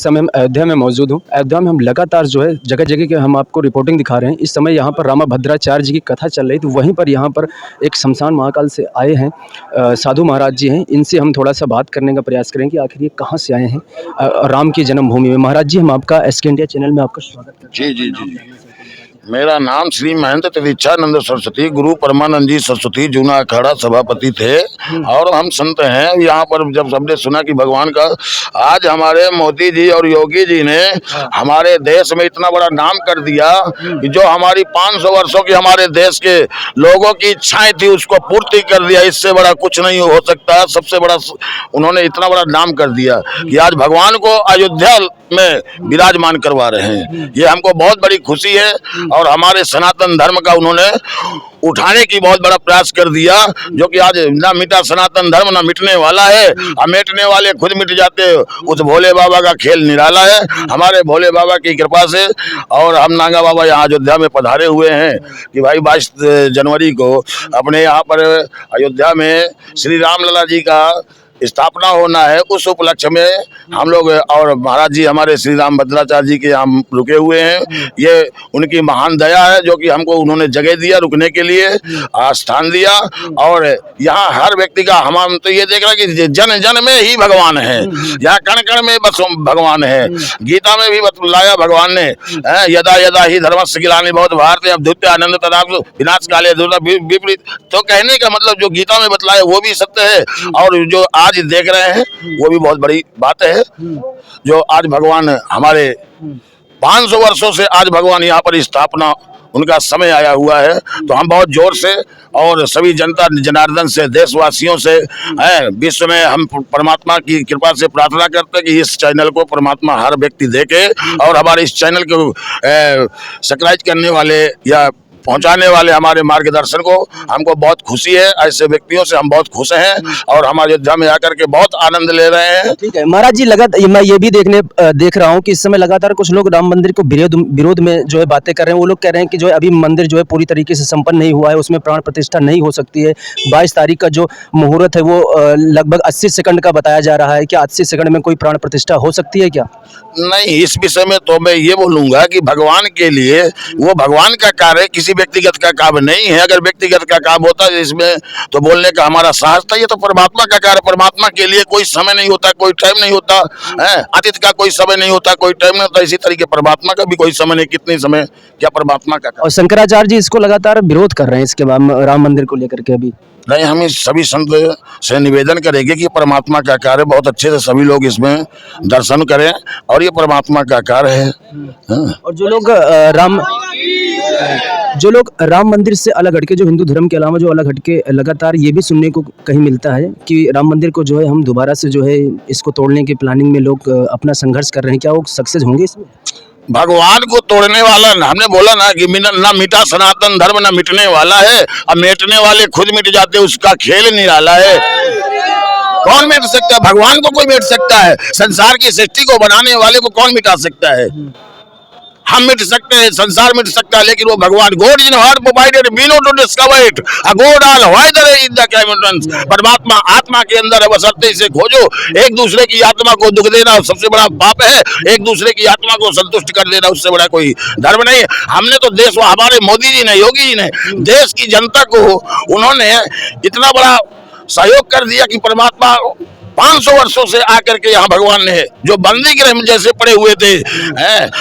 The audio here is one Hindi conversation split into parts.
समय हम अयोध्या में मौजूद हूँ। अयोध्या में हम लगातार जो है जगह जगह के हम आपको रिपोर्टिंग दिखा रहे हैं। इस समय यहाँ पर रामाभद्राचार्य जी की कथा चल रही थी, वहीं पर यहाँ पर एक शमशान महाकाल से आए हैं साधु महाराज जी हैं। इनसे हम थोड़ा सा बात करने का प्रयास करें कि आखिर ये कहाँ से आए हैं राम की जन्मभूमि में। महाराज जी, हम आपका SK इंडिया चैनल में आपका स्वागत करते हैं। जी। मेरा नाम श्री महेंद्र त्रिच्छानंद सरस्वती, गुरु परमानंद जी सरस्वती जूना अखाड़ा सभापति थे और हम संत हैं। यहाँ पर जब सबने सुना कि भगवान का आज हमारे मोदी जी और योगी जी ने हमारे देश में इतना बड़ा नाम कर दिया कि जो हमारी 500 वर्षों की हमारे देश के लोगों की इच्छाएं थी उसको पूर्ति कर दिया। इससे बड़ा कुछ नहीं हो सकता। सबसे बड़ा उन्होंने इतना बड़ा नाम कर दिया कि आज भगवान को अयोध्या में विराजमान करवा रहे हैं। ये हमको बहुत बड़ी खुशी है और हमारे सनातन धर्म का उन्होंने उठाने की बहुत बड़ा प्रयास कर दिया, जो कि आज ना मिटा सनातन धर्म ना मिटने वाला है। और मिटने वाले खुद मिट जाते, उस भोले बाबा का खेल निराला है। हमारे भोले बाबा की कृपा से और हम नागा बाबा यहाँ अयोध्या में पधारे हुए हैं कि भाई 22 जनवरी को अपने यहाँ पर अयोध्या में श्री रामलला जी का स्थापना होना है। उस उपलक्ष्य में हम लोग और महाराज जी हमारे श्री रामभद्राचार्य जी के यहाँ रुके हुए हैं। ये उनकी महान दया है जो कि हमको उन्होंने जगह दिया रुकने के लिए, स्थान दिया। और यहाँ हर व्यक्ति का हम तो ये देख रहे हैं कि जन जन में ही भगवान है, यहाँ कण कण में बस भगवान है। गीता में भी बतलाया भगवान ने, यदा यदा ही धर्मस्य ग्लानि भवति भारते अभ्युत्थानंद तदा विनाश काले विपरीत। तो कहने का मतलब जो गीता में बतलाया वो भी सत्य है और जो आज देख रहे हैं वो भी बहुत बड़ी बात है। जो आज भगवान हमारे 500 वर्षों से आज भगवान यहाँ पर स्थापना उनका समय आया हुआ है। तो हम बहुत जोर से और सभी जनता जनार्दन से देशवासियों से विश्व में हम परमात्मा की कृपा से प्रार्थना करते हैं कि इस चैनल को परमात्मा हर व्यक्ति देखे और हमारे इस चैनल को सब्सक्राइब करने वाले या पहुंचाने वाले हमारे मार्गदर्शन को हमको बहुत खुशी है। ऐसे व्यक्तियों से हम बहुत खुश हैं और हम अयोध्या में आकर के बहुत आनंद ले रहे हैं। ठीक है महाराज जी, मैं ये भी देख रहा हूँ कि इस समय लगातार कुछ लोग राम मंदिर को विरोध में जो है बातें कर रहे हैं। वो लोग कह रहे हैं कि जो है अभी मंदिर जो है पूरी तरीके से संपन्न नहीं हुआ है, उसमें प्राण प्रतिष्ठा नहीं हो सकती है। 22 तारीख का जो मुहूर्त है वो लगभग 80 सेकंड का बताया जा रहा है। क्या 80 सेकंड में कोई प्राण प्रतिष्ठा हो सकती है क्या? नहीं, इस विषय में तो मैं ये बोलूंगा कि भगवान के लिए वो भगवान का कार्य है, किसी व्यक्तिगत का काम नहीं है। अगर व्यक्तिगत का काम होता है इसमें तो बोलने का हमारा साहस था। ये तो परमात्मा का कार्य, परमात्मा के लिए कोई समय नहीं होता, कोई टाइम नहीं होता है। अतीत का कोई समय नहीं होता, कोई टाइम नहीं होता। इसी तरीके परमात्मा का भी कोई समय नहीं, कितने समय क्या परमात्मा का। और शंकराचार्य जी इसको लगातार विरोध कर रहे हैं, इसके बाद राम मंदिर को लेकर के। अभी नहीं, हम इस सभी संत से निवेदन करेंगे कि परमात्मा का कार्य बहुत अच्छे से सभी लोग इसमें दर्शन करें और ये परमात्मा का कार्य है। और जो लोग राम मंदिर से अलग हटके, जो हिंदू धर्म के अलावा जो अलग हटके, लगातार ये भी सुनने को कहीं मिलता है कि राम मंदिर को जो है हम दोबारा से जो है इसको तोड़ने की प्लानिंग में लोग अपना संघर्ष कर रहे हैं। क्या वो सक्सेस होंगे इसमें? भगवान को तोड़ने वाला, हमने बोला ना कि ना मिटा सनातन धर्म ना मिटने वाला है। अब मिटने वाले खुद मिट जाते, उसका खेल निराला है। कौन मिट सकता है? भगवान को कोई मिट सकता है? संसार की सृष्टि को बनाने वाले को कौन मिटा सकता है? हम मिट सकते हैं, संसार मिट सकता है, लेकिन वो भगवान God in heart provided we know to discover it a God all wider in the cabinets. परमात्मा आत्मा के अंदर है, बशर्ते इसे खोजो। एक दूसरे की आत्मा को दुख देना सबसे बड़ा पाप है। एक दूसरे की आत्मा को संतुष्ट कर देना उससे बड़ा कोई धर्म नहीं है। हमने तो देश, हमारे मोदी जी ने, योगी जी ने देश की जनता को उन्होंने इतना बड़ा सहयोग कर दिया कि परमात्मा 500 वर्षों से आकर के यहाँ भगवान ने जो बंदी गृह जैसे पड़े हुए थे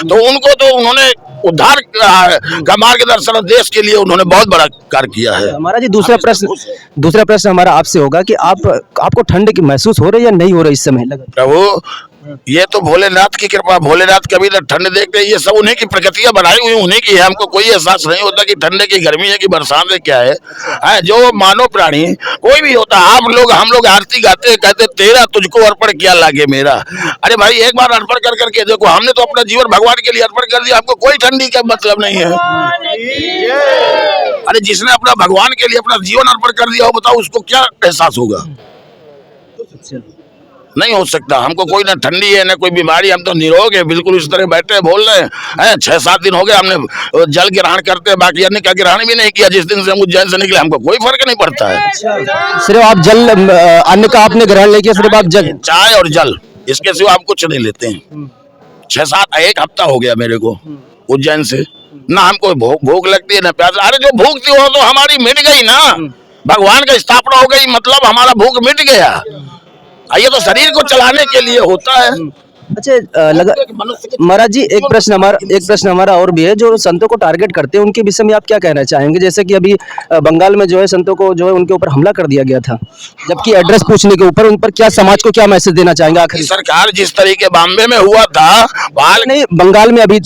तो उनको तो उन्होंने उद्धार का मार्गदर्शन देश के लिए उन्होंने बहुत बड़ा कार्य किया है। महाराज जी, दूसरा प्रश्न हमारा आपसे होगा कि आपको ठंड की महसूस हो रही है या नहीं हो रही इस समय? प्रभु, ये तो भोलेनाथ की कृपा। भोलेनाथ कभी ना ठंड देखते, ये सब उन्हीं की प्रकृतियां बनाई हुई उन्हीं की है। हमको कोई एहसास नहीं होता कि ठंड की, गर्मी है कि बरसात है, क्या है। जो मानव प्राणी कोई भी होता, हम लोग आरती गाते, कहते तेरा तुझको अर्पण किया लागे मेरा। अरे भाई, एक बार अर्पण कर करके देखो। हमने तो अपना जीवन भगवान के लिए अर्पण कर दिया, हमको कोई ठंडी का मतलब नहीं है। अरे जिसने अपना भगवान के लिए अपना जीवन अर्पण कर दिया हो, बताओ उसको क्या एहसास होगा? नहीं हो सकता। हमको कोई ना ठंडी है ना कोई बीमारी, हम तो निरोग है, बिल्कुल इस तरह बैठे बोल रहे हैं। 6-7 दिन हो गए हमने जल ग्रहण करते हैं, बाकी अन्य का ग्रहण भी नहीं किया। जिस दिन से हम उज्जैन से निकले हमको कोई फर्क नहीं पड़ता है। सिर्फ आप जल, अन्न का आपने ग्रहण नहीं किया, सिर्फ आप जल, चाय और जल, इसके सिवा आप कुछ नहीं लेते हैं। 6-7 एक हफ्ता हो गया मेरे को उज्जैन से, ना हमको भूख लगती है ना प्यास। अरे जो भूख थी वो तो हमारी मिट गई ना, भगवान का स्थापना हो गई, मतलब हमारा भूख मिट गया। ये तो शरीर को चलाने के लिए होता है। अच्छा महाराज जी, एक प्रश्न हमारा और भी है, जो संतों को टारगेट करते हैं उनके विषय में आप क्या कहना चाहेंगे? जैसे कि अभी बंगाल में जो है संतों को जो है उनके ऊपर हमला कर दिया गया था, जबकि एड्रेस पूछने के ऊपर उन पर क्या समाज को क्या मैसेज देना चाहेंगे आखिरी? सरकार जिस तरीके बॉम्बे में हुआ था, नहीं, बंगाल में अभी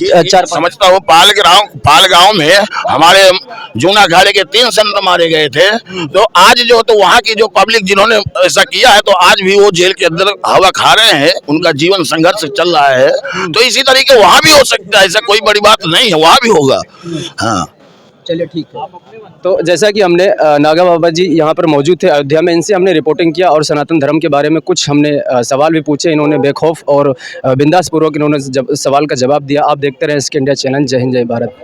समझता हूँ, पाल गांव में हमारे जूना अखाड़े के 3 संत मारे गए थे। तो आज जो तो वहाँ की जो पब्लिक जिन्होंने ऐसा किया है, तो आज भी वो जेल के अंदर हवा खा रहे हैं, उनका जीवन संघर्ष चल रहा है। तो इसी तरीके वहाँ भी हो सकता है, ऐसा कोई बड़ी बात नहीं है, वहाँ भी होगा। हाँ चलिए ठीक है। तो जैसा कि हमने नागा बाबा जी यहाँ पर मौजूद थे अयोध्या में, इनसे हमने रिपोर्टिंग किया और सनातन धर्म के बारे में कुछ हमने सवाल भी पूछे। इन्होंने बेखौफ और बिंदास पूर्वक इन्होंने सवाल का जवाब दिया। आप देखते रहें इसके इंडिया चैनल। जय हिंद, जय भारत।